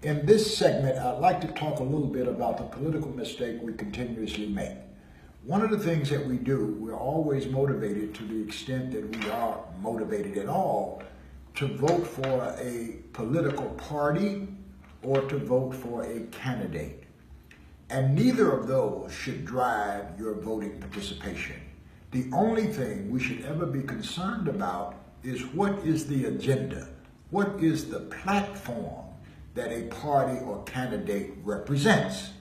In this segment, I'd like to talk a little bit about the political mistake we continuously make. One of the things that we do, we're always motivated, to the extent that we are motivated at all, to vote for a political party or to vote for a candidate. And neither of those should drive your voting participation. The only thing we should ever be concerned about is what is the agenda? What is the platform that a party or candidate represents?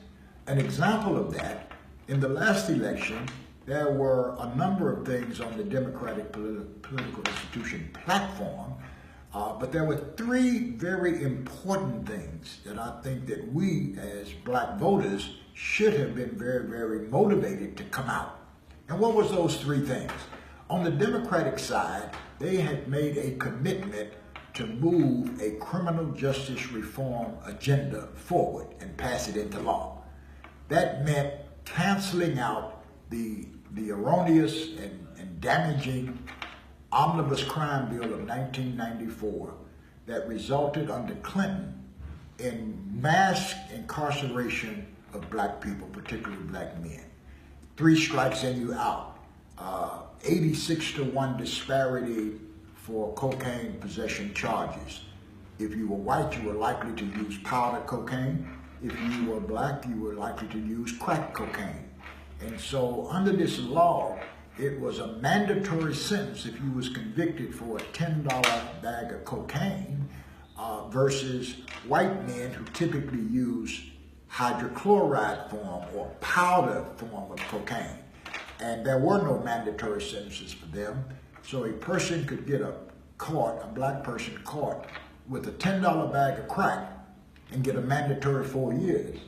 An example of that, in the last election, there were a number of things on the Democratic political institution platform, but there were three very important things that I think that we as black voters should have been very, very motivated to come out. And what was those three things? On the Democratic side, they had made a commitment to move a criminal justice reform agenda forward and pass it into law. That meant canceling out the erroneous and damaging Omnibus Crime Bill of 1994 that resulted under Clinton in mass incarceration of black people, particularly black men. 3 strikes and you out. 86-to-1 disparity for cocaine possession charges. If you were white, you were likely to use powder cocaine. If you were black, you were likely to use crack cocaine. And so under this law, it was a mandatory sentence if you was convicted for a $10 bag of cocaine versus white men who typically use hydrochloride form or powder form of cocaine. And there were no mandatory sentences for them. So a person could get a black person caught with a $10 bag of crack and get a mandatory 4 years.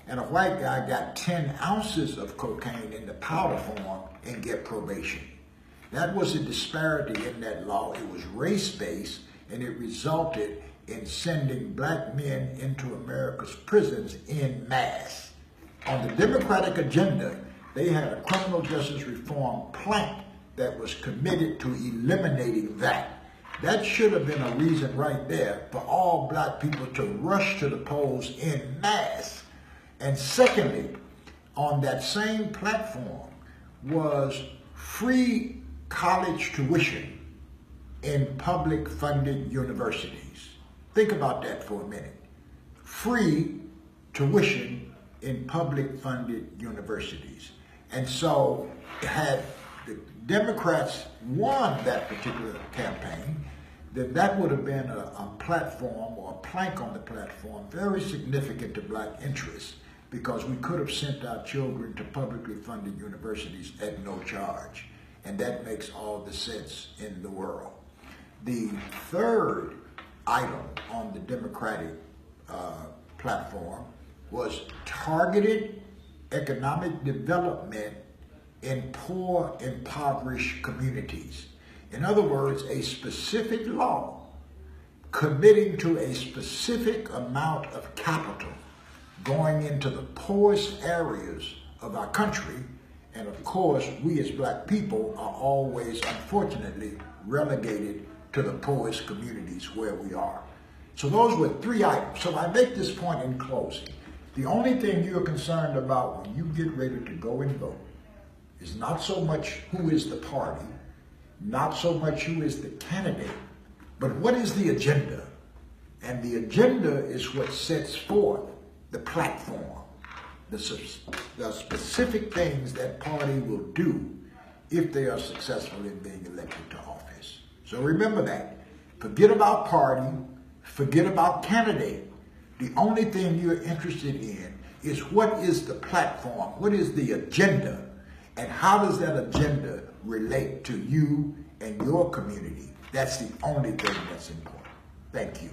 And a white guy got 10 ounces of cocaine in the powder form and get probation. That was a disparity in that law. It was race-based, and it resulted in sending black men into America's prisons en masse. On the Democratic agenda, they had a criminal justice reform plank that was committed to eliminating that. That should have been a reason right there for all black people to rush to the polls en masse. And secondly, on that same platform was free college tuition in public funded universities. Think about that for a minute. Free tuition in public funded universities. And so had the Democrats won that particular campaign, then that would have been a platform or a plank on the platform very significant to black interests, because we could have sent our children to publicly funded universities at no charge. And that makes all the sense in the world. The third item on the Democratic platform was targeted economic development in poor, impoverished communities. In other words, a specific law committing to a specific amount of capital going into the poorest areas of our country. And of course, we as black people are always, unfortunately, relegated to the poorest communities where we are. So those were three items. So I make this point in closing. The only thing you're concerned about when you get ready to go and vote is not so much who is the party, not so much who is the candidate, but what is the agenda? And the agenda is what sets forth the platform, the specific things that party will do if they are successful in being elected to office. So remember that. Forget about party, forget about candidate. The only thing you're interested in is what is the platform, what is the agenda, and how does that agenda relate to you and your community. That's the only thing that's important. Thank you.